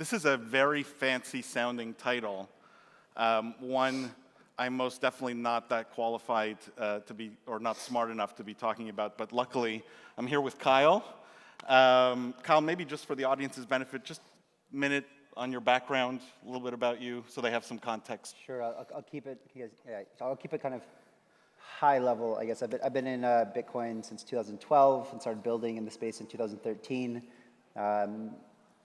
This is a very fancy sounding title. One I'm most definitely not that qualified to be, or not smart enough to be talking about, but luckily I'm here with Kyle. Kyle, maybe just for the audience's benefit, just a minute on your background, a little bit about you, so they have some context. Sure, I'll keep it. So I'll keep it kind of high level. I guess I've been in Bitcoin since 2012 and started building in the space in 2013.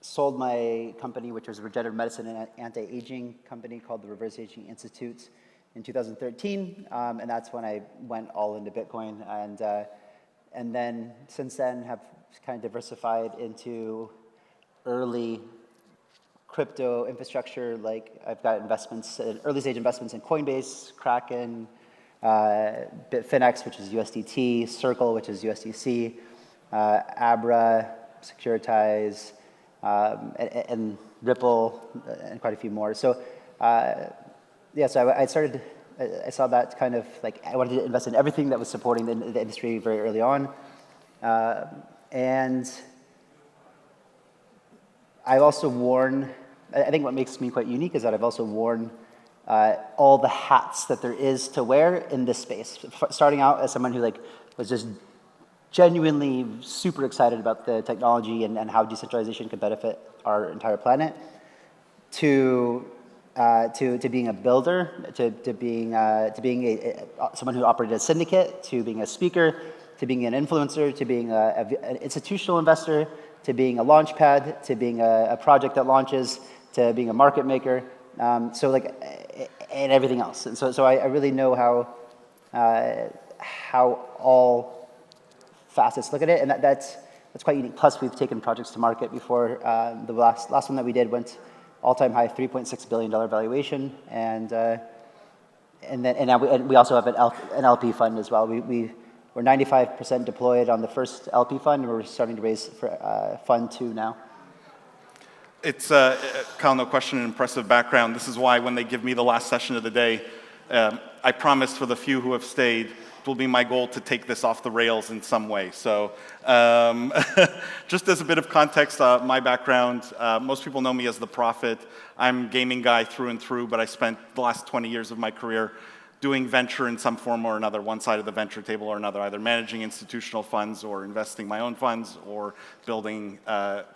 Sold my company, which was a regenerative medicine and anti-aging company called the Reverse Aging Institute, in 2013, and that's when I went all into Bitcoin, and then since then have kind of diversified into early crypto infrastructure. Like I've got investments, early stage investments in Coinbase, Kraken, Bitfinex, which is USDT, Circle, which is USDC, Abra, Securitize, and Ripple, and quite a few more. So, so I saw that kind of like, I wanted to invest in everything that was supporting the industry very early on. And I've also worn, I think what makes me quite unique is that I've also worn all the hats that there is to wear in this space. Starting out as someone who was just genuinely super excited about the technology and how decentralization could benefit our entire planet, to being a builder, to being someone who operated a syndicate, to being a speaker, to being an influencer, to being an institutional investor, to being a launch pad, to being a project that launches, to being a market maker, and everything else. And so I really know how all facets look at it, and that's quite unique. Plus, we've taken projects to market before. The last one that we did went all-time high, $3.6 billion valuation, and we also have an LP fund as well. We're 95% deployed on the first LP fund, and we're starting to raise for Fund 2 now. It's, Kyle, no question, an impressive background. This is why when they give me the last session of the day, I promised for the few who have stayed, it will be my goal to take this off the rails in some way. So just as a bit of context, my background, most people know me as the Prophet. I'm a gaming guy through and through, but I spent the last 20 years of my career doing venture in some form or another, one side of the venture table or another, either managing institutional funds or investing my own funds or building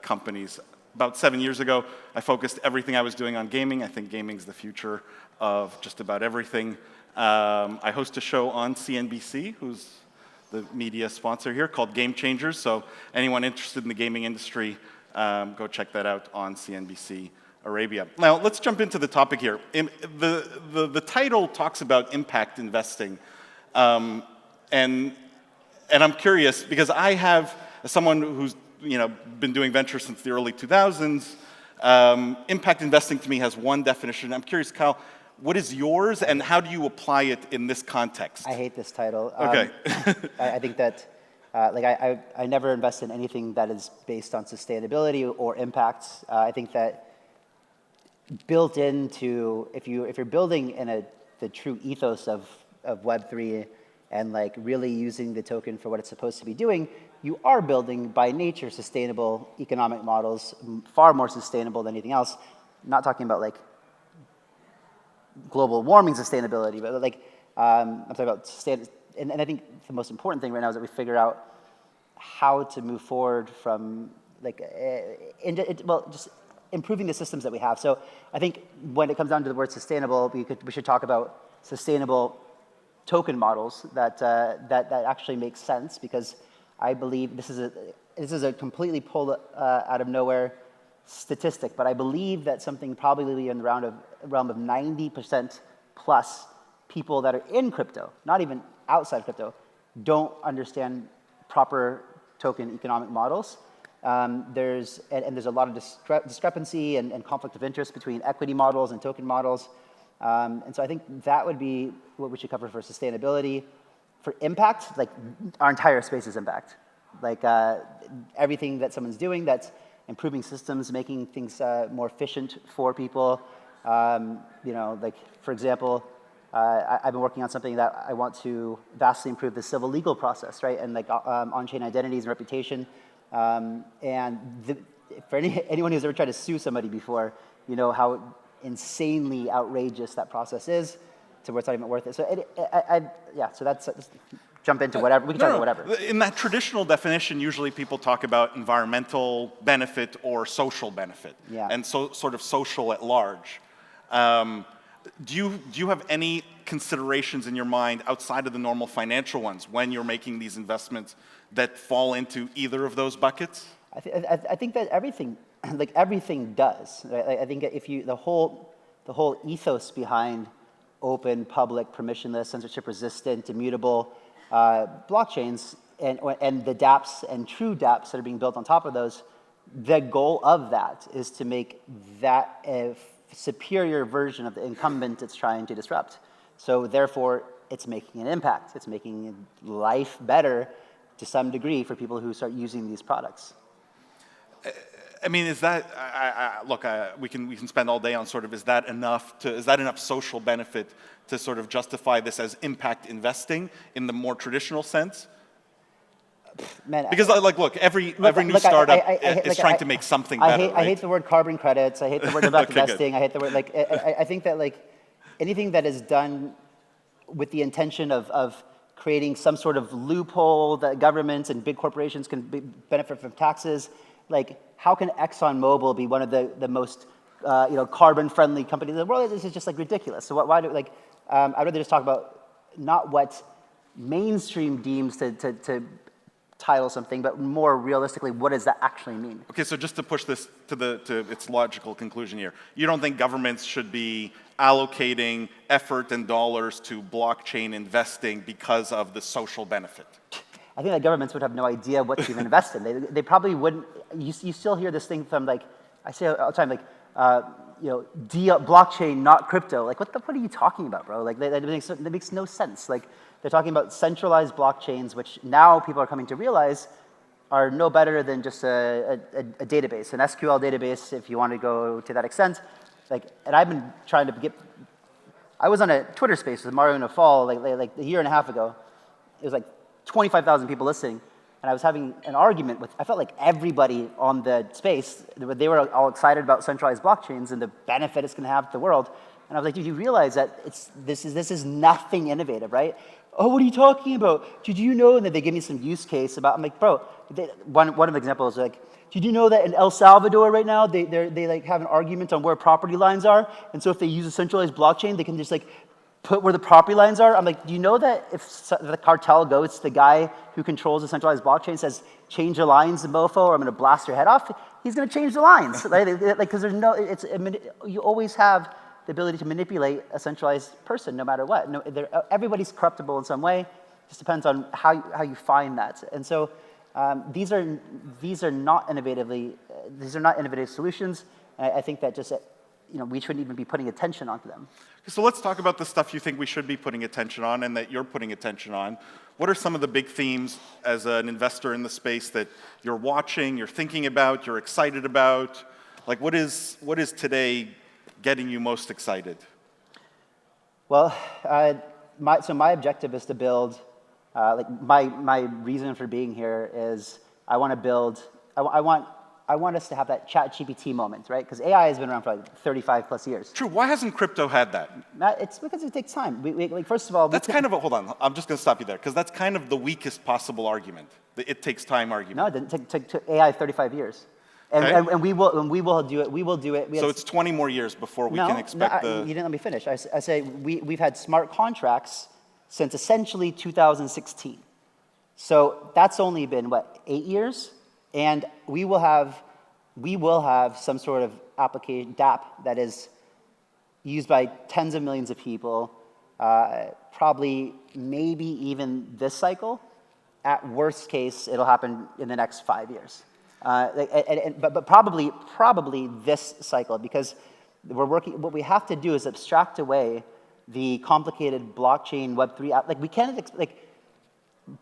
companies. About 7 years ago, I focused everything I was doing on gaming. I think gaming's the future of just about everything. I host a show on CNBC, who's the media sponsor here, called Game Changers. So anyone interested in the gaming industry, go check that out on CNBC Arabia. Now, let's jump into the topic here. The title talks about impact investing. And I'm curious, because I have, as someone who's been doing venture since the early 2000s, impact investing to me has one definition. I'm curious, Kyle, what is yours, and how do you apply it in this context? I hate this title. Okay. I think that, I never invest in anything that is based on sustainability or impact. I think that built into, if you're building in the true ethos of Web3 and really using the token for what it's supposed to be doing, you are building by nature sustainable economic models, far more sustainable than anything else. I'm not talking about global warming sustainability, but I'm talking about and I think the most important thing right now is that we figure out how to move forward from just improving the systems that we have. So I think when it comes down to the word sustainable, we should talk about sustainable token models that actually make sense, because I believe this is a completely pulled out of nowhere statistic, but I believe that something probably in the realm of 90% plus people that are in crypto, not even outside crypto, don't understand proper token economic models. There's a lot of discrepancy and conflict of interest between equity models and token models. And so I think that would be what we should cover for sustainability. For impact, our entire space is impact. Everything that someone's doing that's improving systems, making things more efficient for people. For example, I've been working on something that I want to vastly improve the civil legal process, right? And on-chain identities and reputation. And for anyone who's ever tried to sue somebody before, you know how insanely outrageous that process is, to where it's not even worth it. So so that's jump into whatever. We can talk about whatever. In that traditional definition, usually people talk about environmental benefit or social benefit, and so sort of social at large. Do you have any considerations in your mind outside of the normal financial ones when you're making these investments that fall into either of those buckets? I think that everything, like everything does. Right? I think if you the whole ethos behind open, public, permissionless, censorship-resistant, immutable blockchains, and the dApps and true dApps that are being built on top of those, the goal of that is to make that a superior version of the incumbent it's trying to disrupt. So therefore, it's making an impact. It's making life better to some degree for people who start using these products. I mean, is that look? We can spend all day on sort of is that enough social benefit to sort of justify this as impact investing in the more traditional sense? Man, because look, every new startup is trying to make something better. I hate the word carbon credits. I hate the word impact investing. Good. I hate the word I think that anything that is done with the intention of creating some sort of loophole that governments and big corporations can benefit from taxes. Like, how can ExxonMobil be one of the most carbon-friendly companies in the world? This is just ridiculous. So why do I'd rather just talk about not what mainstream deems to title something, but more realistically, what does that actually mean? Okay, so just to push this to its logical conclusion here, you don't think governments should be allocating effort and dollars to blockchain investing because of the social benefit? I think that governments would have no idea what to even invest in. They probably wouldn't. You still hear this thing from I say all the time blockchain, not crypto. What are you talking about, bro? That makes no sense. They're talking about centralized blockchains, which now people are coming to realize are no better than just a database, an SQL database, if you want to go to that extent. And I've been trying to I was on a Twitter space with Mario Nafal a year and a half ago. It was 25,000 people listening, and I was having an argument with, I felt like everybody on the space, they were all excited about centralized blockchains and the benefit it's going to have to the world. And I was like, dude, you realize that this is nothing innovative, right? Oh, what are you talking about? Did you know? And then they give me some use case about, I'm like, bro, one of the examples is did you know that in El Salvador right now, they have an argument on where property lines are? And so if they use a centralized blockchain, they can just put where the property lines are. I'm like, do you know that if the cartel goes to the guy who controls the centralized blockchain, says, change the lines, mofo, or I'm going to blast your head off, he's going to change the lines, right? Because there's you always have the ability to manipulate a centralized person no matter what. Everybody's corruptible in some way. It just depends on how you find that. And so these are not innovative solutions. And I think that just we shouldn't even be putting attention onto them. So let's talk about the stuff you think we should be putting attention on and that you're putting attention on. What are some of the big themes as an investor in the space that you're watching, you're thinking about, you're excited about? What is today getting you most excited? Well, my objective is to build, my reason for being here is I want to build, I want us to have that ChatGPT moment, right? Because AI has been around for 35 plus years. True. Why hasn't crypto had that? It's because it takes time. First of all, that's hold on. I'm just going to stop you there because that's kind of the weakest possible argument. The it takes time argument. No, it didn't take AI 35 years, and we will do it. We will do it. So it's 20 more years before we can expect you didn't let me finish. I say we've had smart contracts since essentially 2016. So that's only been 8 years. And we will have some sort of application, dApp, that is used by tens of millions of people, probably maybe even this cycle. At worst case, it'll happen in the next 5 years. But probably this cycle, because what we have to do is abstract away the complicated blockchain Web3. We can't,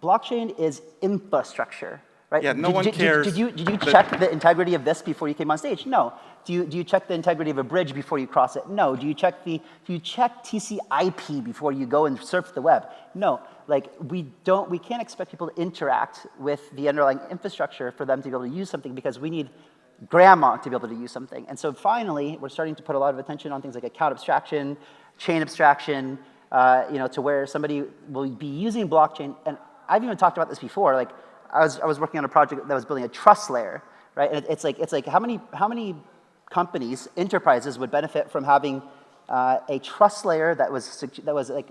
blockchain is infrastructure. Right? Yeah, no one cares. Did you check the integrity of this before you came on stage? No. Do you check the integrity of a bridge before you cross it? No. Do you check TCP before you go and surf the web? No. We can't expect people to interact with the underlying infrastructure for them to be able to use something because we need grandma to be able to use something. And so finally, we're starting to put a lot of attention on things like account abstraction, chain abstraction, to where somebody will be using blockchain. And I've even talked about this before. Like I was working on a project that was building a trust layer, right? And it's like how many companies, enterprises would benefit from having a trust layer that was like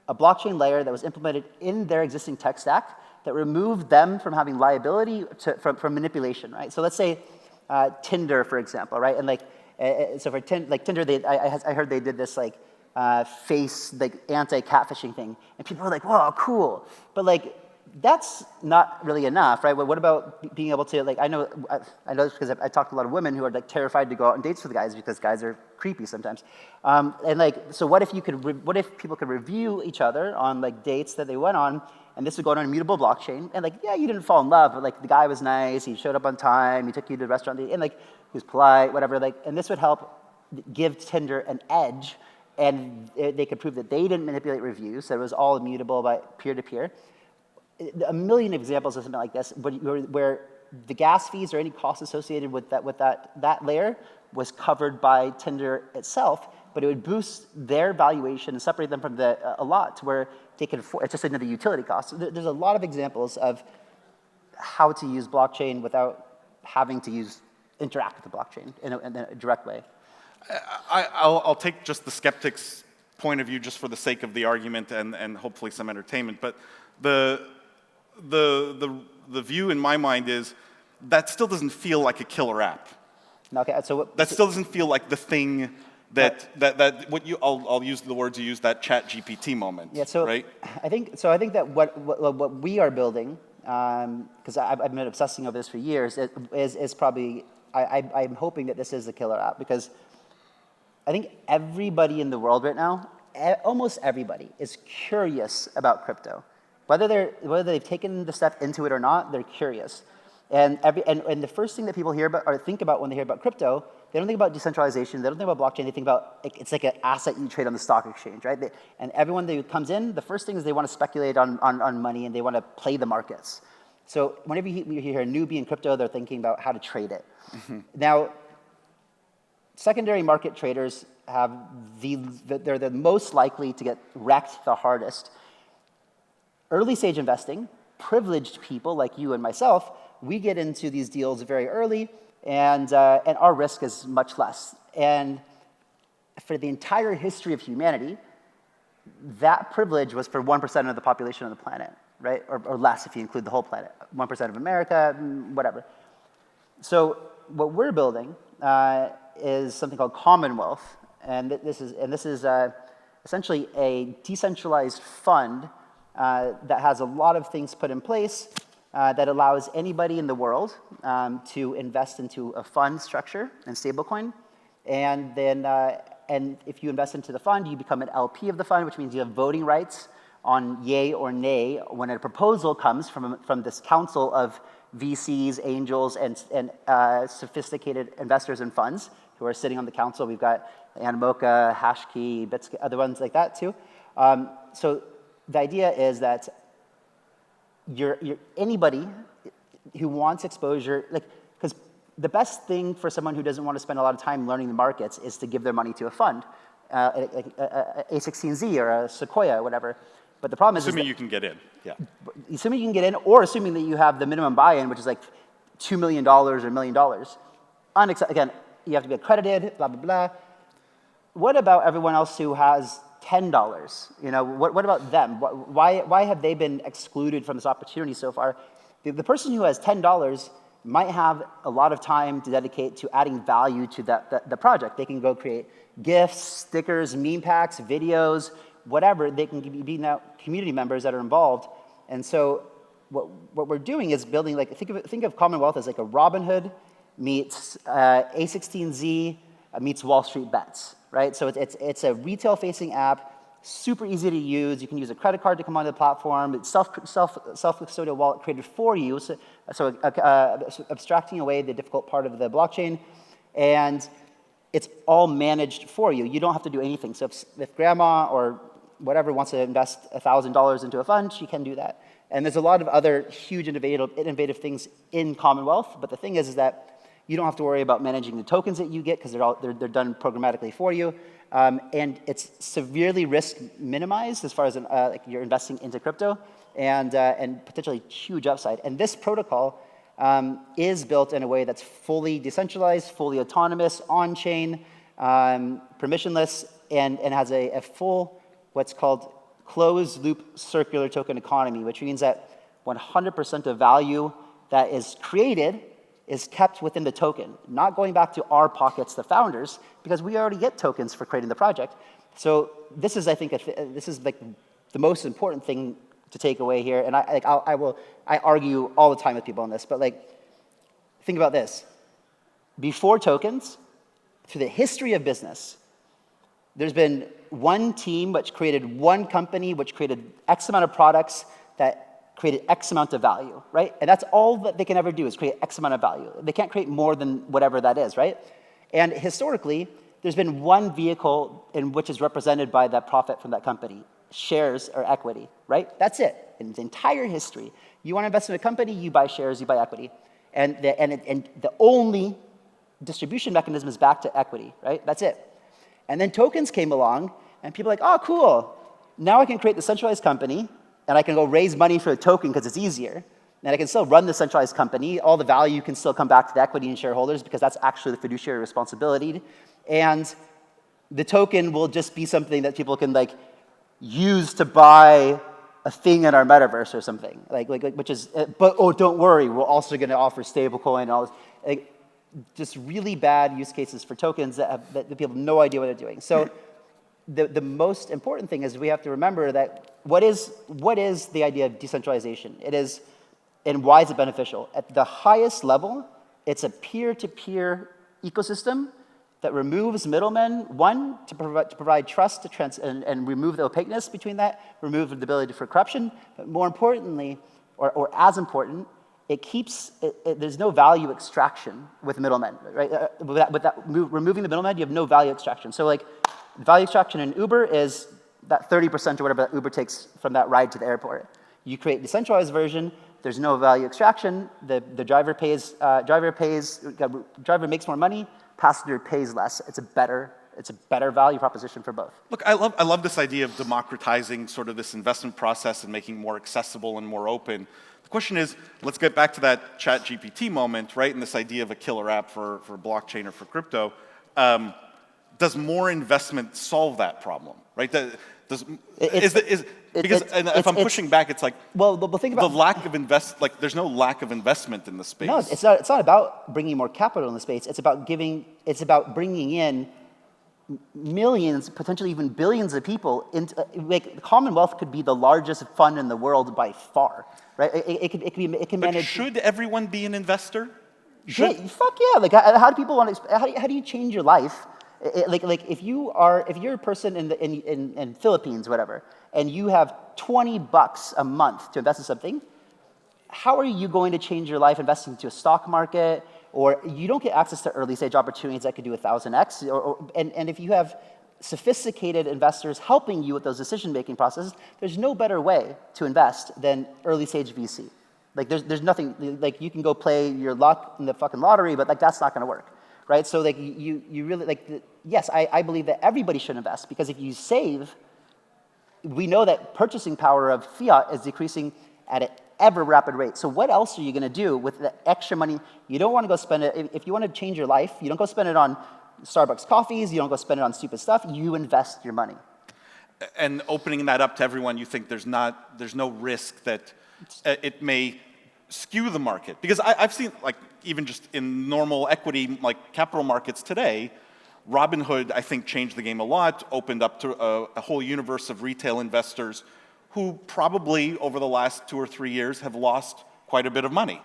a blockchain layer that was implemented in their existing tech stack that removed them from having liability from manipulation, right? So let's say Tinder, for example, right? And so for Tinder, I heard they did this face anti-catfishing thing, and people were like, "Whoa, cool!" But that's not really enough, right? What about being able to I know this because I talked to a lot of women who are terrified to go out on dates with guys because guys are creepy sometimes. So what if people could review each other on dates that they went on, and this would go on a mutable blockchain, and you didn't fall in love, but the guy was nice, he showed up on time, he took you to the restaurant, and he was polite, whatever, and this would help give Tinder an edge, and they could prove that they didn't manipulate reviews, so it was all immutable by peer-to-peer. A million examples of something like this, where the gas fees or any costs associated with that layer was covered by Tinder itself, but it would boost their valuation and separate them from a lot to where they could afford. It's just another utility cost. So there's a lot of examples of how to use blockchain without having to interact with the blockchain in a direct way. I'll take just the skeptic's point of view just for the sake of the argument and hopefully some entertainment, but the view in my mind is that still doesn't feel like a killer app. Okay, so that still doesn't feel like the thing that I'll use the words you use, that Chat GPT moment. Yeah, so right? I think that what we are building, because I've been obsessing over this for years, is probably I'm hoping that this is the killer app, because I think everybody in the world right now, almost everybody, is curious about crypto. Whether they've taken the step into it or not, they're curious. And the first thing that people hear about or think about when they hear about crypto, they don't think about decentralization, they don't think about blockchain, they think about it's like an asset you trade on the stock exchange, right? And everyone that comes in, the first thing is they want to speculate on money and they want to play the markets. So whenever you hear a newbie in crypto, they're thinking about how to trade it. Mm-hmm. Now, secondary market traders they're the most likely to get wrecked the hardest. Early stage investing, privileged people like you and myself, we get into these deals very early, and our risk is much less. And for the entire history of humanity, that privilege was for 1% of the population of the planet, right? Or less if you include the whole planet. 1% of America, whatever. So what we're building is something called Commonwealth, and this is essentially a decentralized fund that has a lot of things put in place that allows anybody in the world to invest into a fund structure and stablecoin. And then, and if you invest into the fund, you become an LP of the fund, which means you have voting rights on yay or nay when a proposal comes from this council of VCs, angels, and sophisticated investors and funds who are sitting on the council. We've got Animoca, Hashkey, Bitsk, other ones like that too. So the idea is that you're anybody who wants exposure, because the best thing for someone who doesn't want to spend a lot of time learning the markets is to give their money to a fund, A16Z or a Sequoia or whatever. But the problem is assuming you can get in, yeah. Assuming you can get in, or assuming that you have the minimum buy-in, which is like $2 million or $1 million. Again, you have to be accredited, blah, blah, blah. What about everyone else who has $10? You know, what about them? Why have they been excluded from this opportunity so far? The person who has $10 might have a lot of time to dedicate to adding value to the project. They can go create GIFs, stickers, meme packs, videos, whatever. They can be now community members that are involved. And so what we're doing is building, like, think of Commonwealth as like a Robinhood meets A16Z meets Wall Street Bets, right? So it's a retail-facing app, super easy to use. You can use a credit card to come onto the platform. It's self-custodial wallet created for you, so abstracting away the difficult part of the blockchain, and it's all managed for you. You don't have to do anything. So if grandma or whatever wants to invest $1,000 into a fund, she can do that. And there's a lot of other huge innovative things in Commonwealth, but the thing is that You don't have to worry about managing the tokens that you get because they're done programmatically for you. And it's severely risk minimized as far as like you're investing into crypto and potentially huge upside. And this protocol is built in a way that's fully decentralized, fully autonomous, on-chain, permissionless, and has a full, what's called closed-loop circular token economy, which means that 100% of value that is created is kept within the token, not going back to our pockets, the founders, because we already get tokens for creating the project. So this is, I think, this is like the most important thing to take away here. And I argue all the time with people on this, but like, think about this. Before tokens, through the history of business, there's been one team which created one company, which created X amount of products that created X amount of value, right? And that's all that they can ever do is create X amount of value. They can't create more than whatever that is, right? And historically, there's been one vehicle in which is represented by that profit from that company, shares or equity, right? That's it. In the entire history, you want to invest in a company, you buy shares, you buy equity. And the only distribution mechanism is back to equity, right? That's it. And then tokens came along, and people are like, oh, cool. Now I can create the centralized company, and I can go raise money for a token because it's easier. And I can still run the centralized company. All the value can still come back to the equity and shareholders because that's actually the fiduciary responsibility. And the token will just be something that people can like use to buy a thing in our metaverse or something. Which is, but oh, don't worry, we're also going to offer stablecoin and all this. Like, just really bad use cases for tokens that people have no idea what they're doing. So the most important thing is we have to remember that what is the idea of decentralization? It is, and why is it beneficial? At the highest level, it's a peer-to-peer ecosystem that removes middlemen, one, to provide trust and remove the opaqueness between that, remove the ability for corruption, but more importantly, or as important, it keeps, there's no value extraction with middlemen, right? Removing the middleman, you have no value extraction. So like, value extraction in Uber is that 30% or whatever that Uber takes from that ride to the airport. You create a decentralized version, there's no value extraction, the driver makes more money, passenger pays less. It's a better value proposition for both. Look, I love this idea of democratizing sort of this investment process and making it more accessible and more open. The question is, let's get back to that ChatGPT moment, right? And this idea of a killer app for blockchain or for crypto. Does more investment solve that problem, right? If I'm pushing back, it's like, well, think about the lack of there's no lack of investment in the space. No, it's not about bringing more capital in the space. It's about bringing in millions, potentially even billions of people into, like, the Commonwealth could be the largest fund in the world by far, right? It can manage. But should everyone be an investor? Yeah, fuck yeah! Like, how do people want to? How do you change your life? Like if you're a person in Philippines, whatever, and you have $20 a month to invest in something, how are you going to change your life investing into a stock market? Or you don't get access to early stage opportunities that could do 1,000x. And if you have sophisticated investors helping you with those decision-making processes, there's no better way to invest than early stage VC. Like there's nothing, like you can go play your luck in the fucking lottery, but like that's not gonna work, right? So like you really, like, yes, I believe that everybody should invest because if you save, we know that purchasing power of fiat is decreasing at an ever rapid rate. So what else are you going to do with the extra money? You don't want to go spend it, if you want to change your life, you don't go spend it on Starbucks coffees, you don't go spend it on stupid stuff, you invest your money. And opening that up to everyone, you think there's no risk that it may skew the market? Because I've seen, like, even just in normal equity, like capital markets today, Robinhood, I think, changed the game a lot, opened up to a whole universe of retail investors who probably over the last 2 or 3 years have lost quite a bit of money,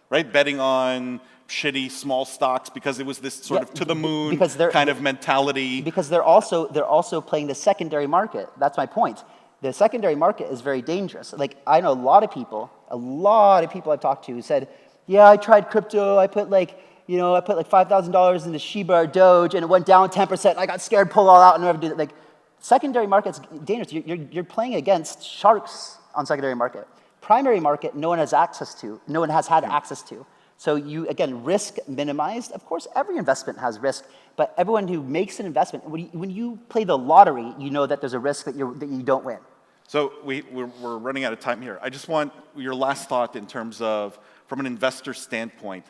right? Betting on shitty small stocks because it was this sort of to the moon kind of mentality. Because they're also playing the secondary market. That's my point. The secondary market is very dangerous. Like, I know a lot of people I've talked to who said, yeah, I tried crypto, I put like $5,000 into Shiba or Doge and it went down 10%, and I got scared, pulled all out, and never did it. Like, secondary market's dangerous. You're playing against sharks on secondary market. Primary market, no one has access to. No one has had access to. So you, again, risk minimized. Of course, every investment has risk, but everyone who makes an investment, when you play the lottery, you know that there's a risk that you don't win. So we're running out of time here. I just want your last thought in terms of, from an investor standpoint,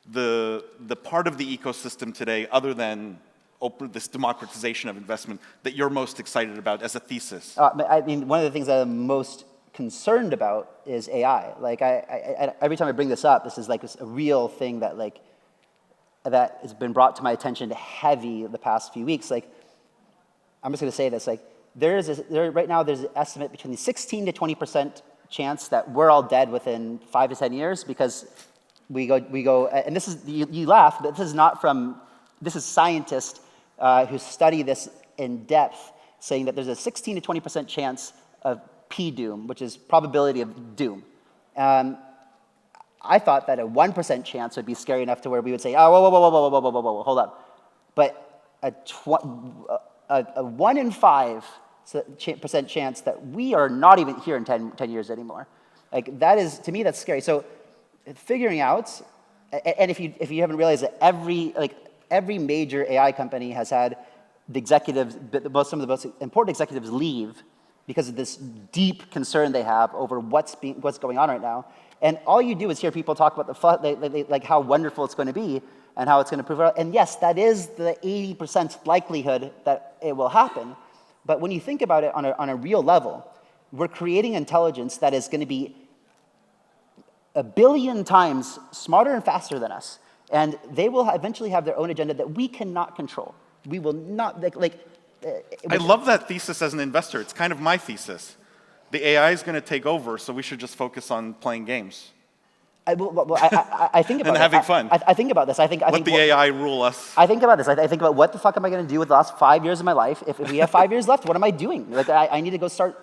the part of the ecosystem today, other than this democratization of investment, that you're most excited about as a thesis. I mean, one of the things that I'm most concerned about is AI. Like, I every time I bring this up, this is like a real thing that that has been brought to my attention heavy the past few weeks. Like, I'm just going to say this. Like, right now there's an estimate between the 16 to 20% chance that we're all dead within 5 to 10 years because we go. And this is you laugh, but this is scientists who study this in depth, saying that there's a 16 to 20% chance of P-doom, which is probability of doom. I thought that a 1% chance would be scary enough to where we would say, oh, whoa, hold up. But a 1 in 5% chance that we are not even here in 10 years anymore. Like, that is, to me, that's scary. So figuring out, and if you haven't realized that every major AI company has had the executives, some of the most important executives leave because of this deep concern they have over what's going on right now. And all you do is hear people talk about like how wonderful it's going to be and how it's going to prove out. And yes, that is the 80% likelihood that it will happen. But when you think about it on a real level, we're creating intelligence that is going to be 1 billion times smarter and faster than us. And they will eventually have their own agenda that we cannot control. We will not, I love that thesis as an investor. It's kind of my thesis. The AI is going to take over, so we should just focus on playing games. I think about and having fun. I think about this. Let the AI rule us. I think about this. I think about what the fuck am I going to do with the last 5 years of my life? If we have 5 years left, what am I doing? Like, I need to go start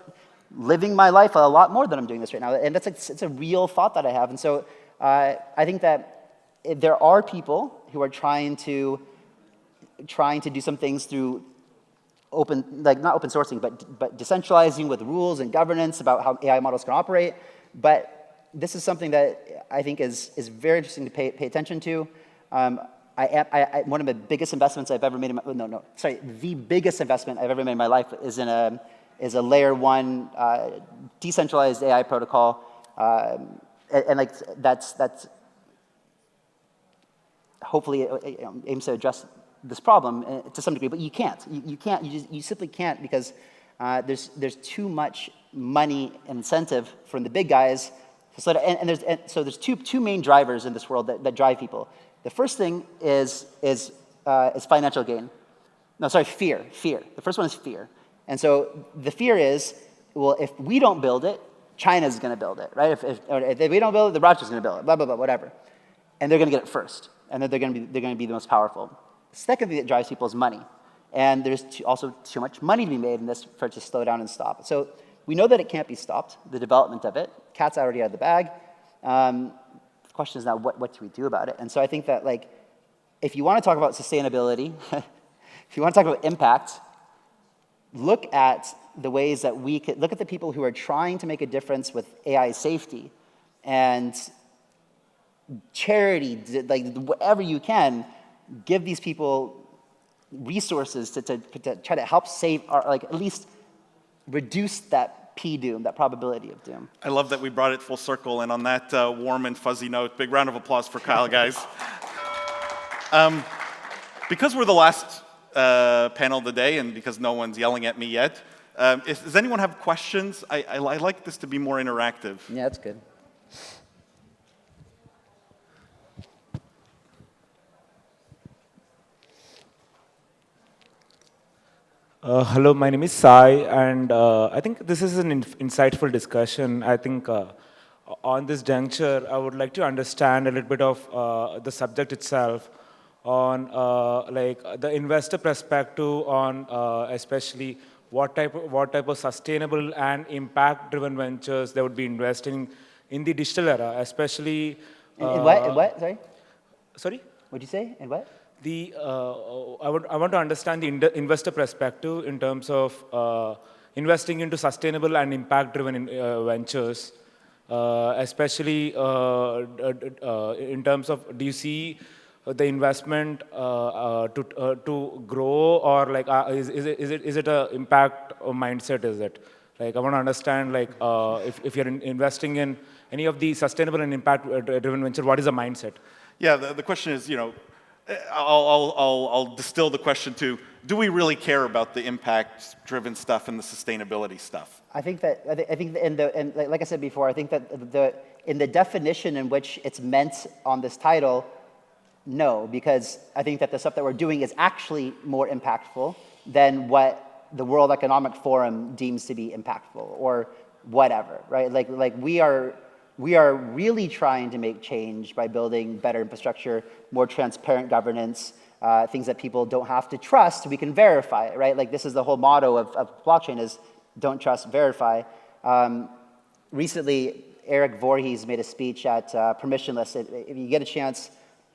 living my life a lot more than I'm doing this right now. And it's a real thought that I have. And so I think that there are people who are trying to do some things through not open sourcing, but decentralizing with rules and governance about how AI models can operate. But this is something that I think is very interesting to pay attention to. One of the biggest investments I've ever made the biggest investment I've ever made in my life is a layer 1 decentralized AI protocol, and like that's hopefully aims to address this problem to some degree, but you can't. You simply can't because there's too much money incentive from the big guys. So there's two main drivers in this world that drive people. The first thing is financial gain. Fear. The first one is fear. And so the fear is, well, if we don't build it, China's going to build it, right? If we don't build it, the Russians going to build it, blah, blah, blah, whatever. And they're going to get it first. And then they're going to be the most powerful. The second thing that drives people is money. And there's also too much money to be made in this for it to slow down and stop. So we know that it can't be stopped, the development of it. Cat's already out of the bag. The question is now, what do we do about it? And so I think that, like, if you want to talk about sustainability, if you want to talk about impact, look at the ways that we could, look at the people who are trying to make a difference with AI safety and charity, like whatever you can, give these people resources to try to help save, or like at least reduce that P-doom, that probability of doom. I love that we brought it full circle, and on that warm and fuzzy note, big round of applause for Kyle, guys. Because we're the last panel of the day, and because no one's yelling at me yet, does anyone have questions? I like this to be more interactive. Yeah, that's good. Hello, my name is Sai, and I think this is an insightful discussion. I think on this juncture, I would like to understand a little bit of the subject itself on like the investor perspective on especially what type of sustainable and impact-driven ventures they would be investing in the digital era, especially. In what? Sorry. Sorry. What'd you say? In what? I want to understand the investor perspective in terms of investing into sustainable and impact-driven ventures, especially in terms of, do you see the investment to grow, or like is it a impact mindset? Is it like, I want to understand, like if you're investing in any of the sustainable and impact driven venture, what is the mindset? Yeah, the question is, I'll distill the question to, do we really care about the impact-driven stuff and the sustainability stuff? I think that like I said before, I think that in the definition in which it's meant on this title, no, because I think that the stuff that we're doing is actually more impactful than what the World Economic Forum deems to be impactful, or whatever, right? Like we are really trying to make change by building better infrastructure, more transparent governance, things that people don't have to trust, we can verify, right? Like this is the whole motto of blockchain is don't trust, verify. Recently, Eric Voorhees made a speech at Permissionless. If you get a chance,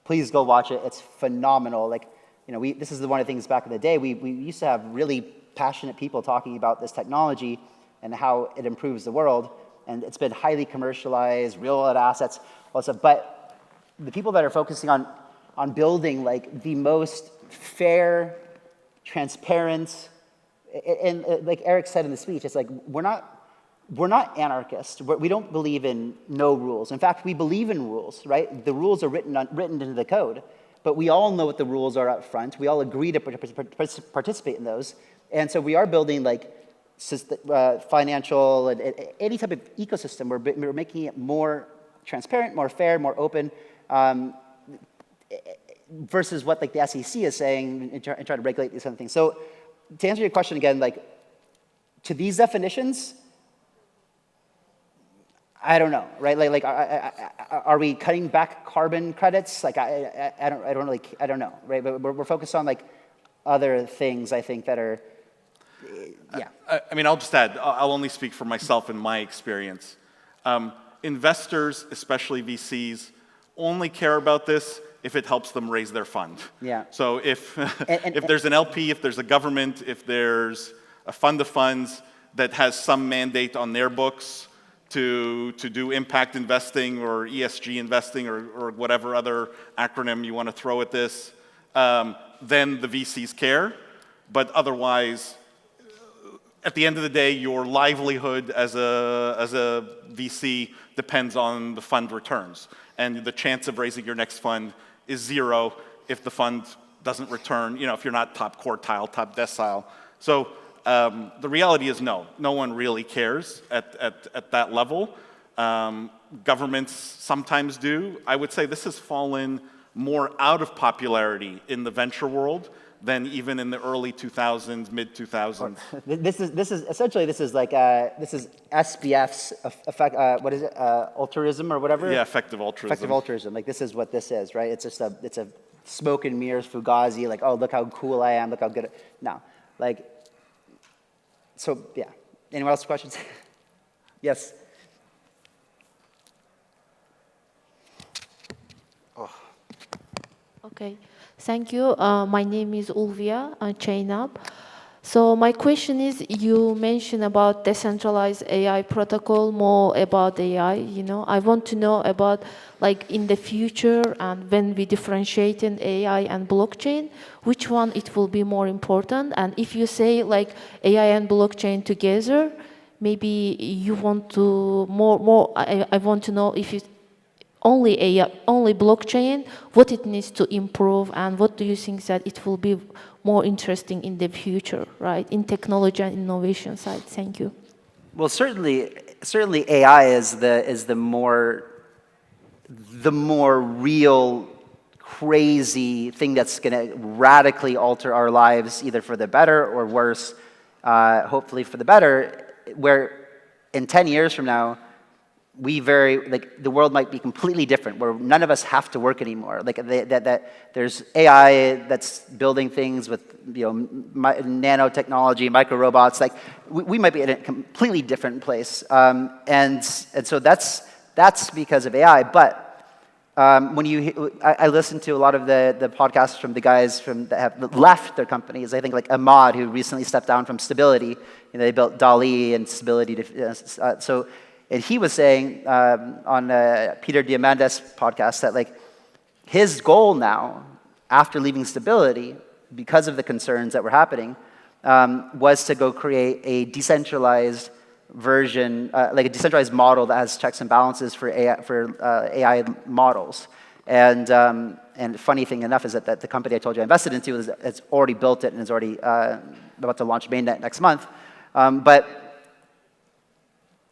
please go watch it. It's phenomenal. Like, this is one of the things back in the day, we used to have really passionate people talking about this technology and how it improves the world. And it's been highly commercialized, real world assets, all that stuff. But the people that are focusing on building like the most fair, transparent, and like Eric said in the speech, it's like we're not anarchists. We don't believe in no rules. In fact, we believe in rules, right? The rules are written into the code, but we all know what the rules are up front. We all agree to participate in those, and so we are building like financial and any type of ecosystem. We're making it more transparent, more fair, more open, versus what like the SEC is saying and try to regulate these other things. So to answer your question again, like to these definitions, I don't know, right? Like are we cutting back carbon credits? Like I don't know, right? But we're focused on like other things I think that are. Yeah. I mean, I'll just add, I'll only speak for myself and my experience. Investors, especially VCs, only care about this if it helps them raise their fund. Yeah. So if there's an LP, if there's a government, if there's a fund of funds that has some mandate on their books to do impact investing or ESG investing or whatever other acronym you want to throw at this, then the VCs care. But otherwise, at the end of the day, your livelihood as a VC depends on the fund returns. And the chance of raising your next fund is zero if the fund doesn't return, if you're not top quartile, top decile. So the reality is no one really cares at that level. Governments sometimes do. I would say this has fallen more out of popularity in the venture world than even in the early 2000s, mid 2000s. This is like SBF's effect. What is it? Altruism or whatever. Yeah, effective altruism. Effective altruism. Like this is what this is, right? It's just it's a smoke and mirrors Fugazi. Like, oh, look how cool I am. Look how good. No, like. So yeah. Anyone else questions? Yes. Okay, thank you. My name is Ulvia Chainab. So my question is, you mentioned about decentralized AI protocol, more about AI, I want to know about, like, in the future and when we differentiate in AI and blockchain, which one it will be more important? And if you say, like, AI and blockchain together, maybe you want to I want to know if you only AI, only blockchain, what it needs to improve, and what do you think that it will be more interesting in the future, right? In technology and innovation side. Thank you. Well, certainly AI is the more real, crazy thing that's going to radically alter our lives, either for the better or worse. Hopefully for the better, where in 10 years from now, the world might be completely different, where none of us have to work anymore. Like that there's AI that's building things with nanotechnology, micro robots. Like we might be in a completely different place, and so that's because of AI. But I listen to a lot of the podcasts from the guys that have left their companies. I think like Ahmad, who recently stepped down from Stability. They built Dali and Stability. So And he was saying on Peter Diamandis' podcast that like his goal now, after leaving Stability, because of the concerns that were happening, was to go create a decentralized version, like a decentralized model that has checks and balances for AI models. And funny thing enough is that the company I told you I invested into has already built it and is already about to launch mainnet next month. But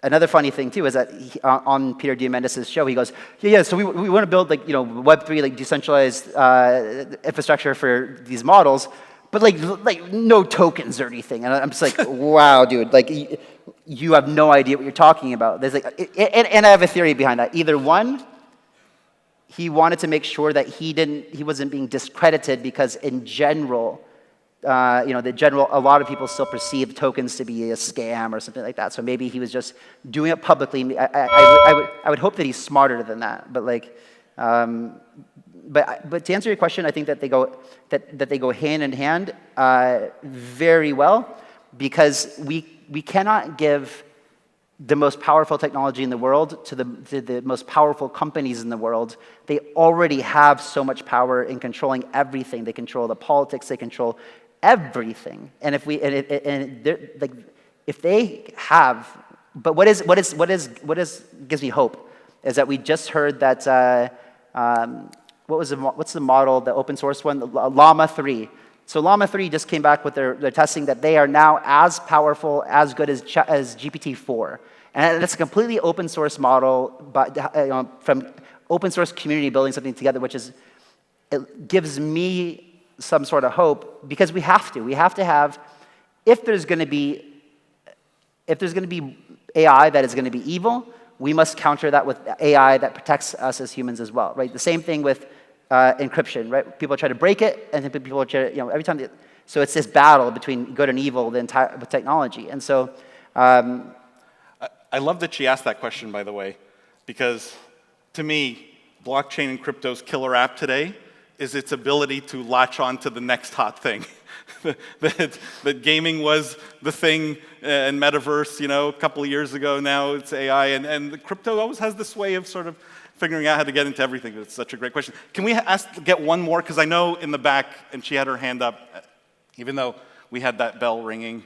another funny thing too is that on Peter Diamandis' show, he goes, yeah, so we want to build like Web3 like decentralized infrastructure for these models, but like no tokens or anything. And I'm just like, wow, dude, like you have no idea what you're talking about. There's like, and I have a theory behind that. Either one, he wanted to make sure that he wasn't being discredited because in general, a lot of people still perceive tokens to be a scam or something like that. So maybe he was just doing it publicly. I would hope that he's smarter than that. But like, but to answer your question, I think that they go hand in hand very well, because we cannot give the most powerful technology in the world to the most powerful companies in the world. They already have so much power in controlling everything. They control the politics. They control everything. And if they have, but what gives me hope is that we just heard that what's the model, the open source one, Llama 3. So Llama 3 just came back with their testing that they are now as powerful, as good as GPT-4. And it's a completely open source model, but from open source community building something together, it gives me some sort of hope, because we have to have, if there's going to be AI that is going to be evil, we must counter that with AI that protects us as humans as well, right? The same thing with encryption, right? People try to break it, and then people try to, every time. So it's this battle between good and evil with technology. And so, I love that she asked that question, by the way, because to me, blockchain and crypto's killer app today is its ability to latch on to the next hot thing. that gaming was the thing in metaverse, a couple of years ago. Now it's AI, and the crypto always has this way of sort of figuring out how to get into everything. It's such a great question. Can we get one more? Because I know in the back, and she had her hand up, even though we had that bell ringing.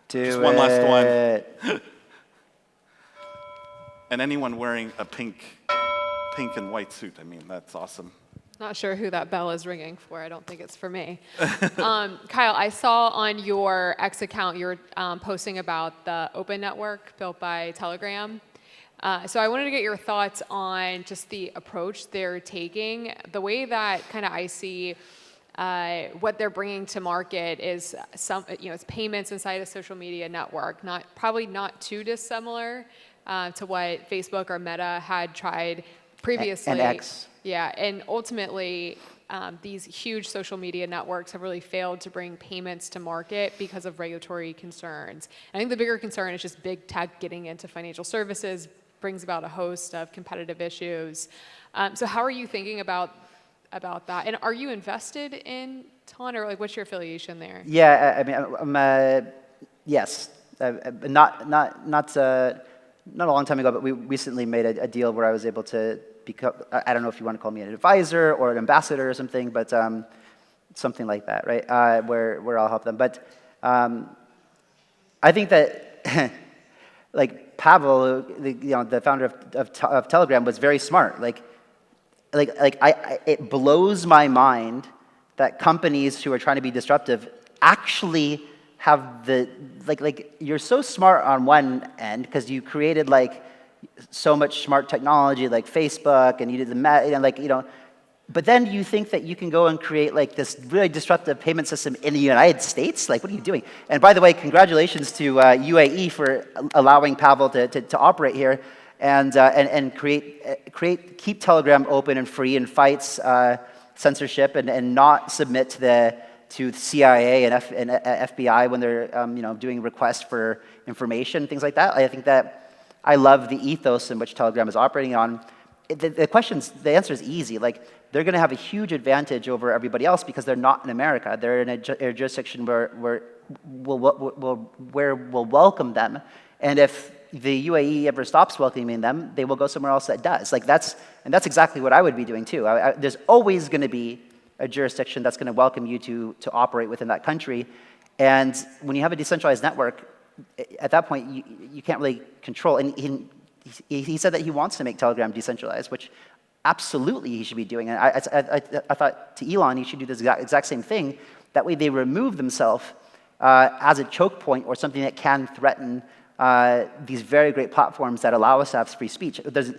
Just one last one. And anyone wearing a pink and white suit, I mean, that's awesome. Not sure who that bell is ringing for. I don't think it's for me. Kyle, I saw on your X account you were posting about the open network built by Telegram. So I wanted to get your thoughts on just the approach they're taking. The way that kind of I see what they're bringing to market is it's payments inside a social media network. Probably not too dissimilar to what Facebook or Meta had tried previously. And X. Yeah, and ultimately, these huge social media networks have really failed to bring payments to market because of regulatory concerns. I think the bigger concern is just big tech getting into financial services brings about a host of competitive issues. So how are you thinking about that? And are you invested in Ton, or like what's your affiliation there? Yeah, I mean, yes, not a long time ago, but we recently made a deal where I was able to become, I don't know if you want to call me an advisor or an ambassador or something, but something like that, right? Where I'll help them. But I think that like Pavel, the founder of Telegram, was very smart. It blows my mind that companies who are trying to be disruptive actually have you're so smart on one end because you created so much smart technology like Facebook, and you did but then you think that you can go and create this really disruptive payment system in the United States? What are you doing? And by the way, congratulations to UAE for allowing Pavel to operate here and keep Telegram open and free and fights censorship and not submit to CIA and FBI when they're doing requests for information, things like that. I think that I love the ethos in which Telegram is operating on. The answer is easy. They're going to have a huge advantage over everybody else because they're not in America. They're in a jurisdiction where we'll welcome them. And if the UAE ever stops welcoming them, they will go somewhere else that does. Like that's exactly what I would be doing too. There's always going to be a jurisdiction that's going to welcome you to operate within that country. And when you have a decentralized network, at that point, you can't really control. And he said that he wants to make Telegram decentralized, which absolutely he should be doing. And I thought to Elon, he should do this exact same thing. That way they remove themselves as a choke point or something that can threaten these very great platforms that allow us to have free speech. There's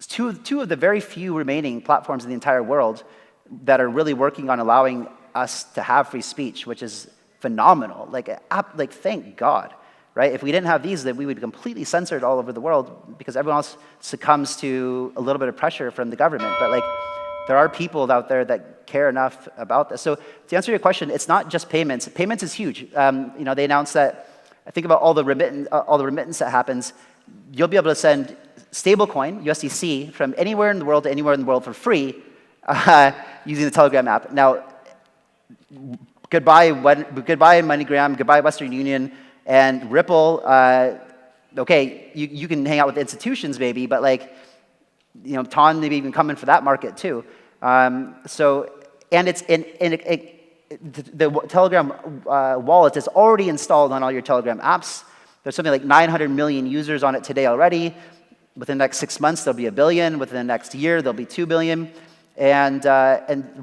two of the very few remaining platforms in the entire world that are really working on allowing us to have free speech, which is phenomenal. Like thank God, right? If we didn't have these, then we would be completely censored all over the world because everyone else succumbs to a little bit of pressure from the government. But like, there are people out there that care enough about this. So to answer your question, it's not just payments. Payments is huge. They announced that. Think about all the remittance that happens. You'll be able to send stablecoin USDC from anywhere in the world to anywhere in the world for free using the Telegram app. Now, goodbye MoneyGram, goodbye Western Union, and Ripple. Okay, you can hang out with institutions maybe, but like, Ton maybe even coming for that market too. The Telegram wallet is already installed on all your Telegram apps. There's something like 900 million users on it today already. Within the next 6 months, there'll be 1 billion. Within the next year, there'll be 2 billion. And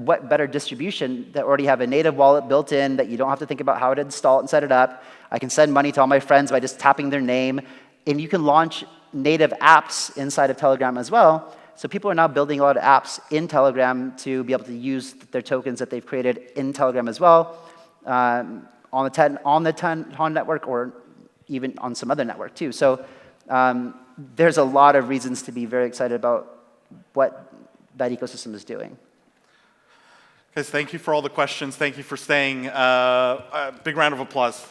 what better distribution that already have a native wallet built in that you don't have to think about how to install it and set it up. I can send money to all my friends by just tapping their name. And you can launch native apps inside of Telegram as well. So people are now building a lot of apps in Telegram to be able to use their tokens that they've created in Telegram as well, on the Ton network or even on some other network too. So there's a lot of reasons to be very excited about what that ecosystem is doing. Guys, thank you for all the questions. Thank you for staying. Big round of applause.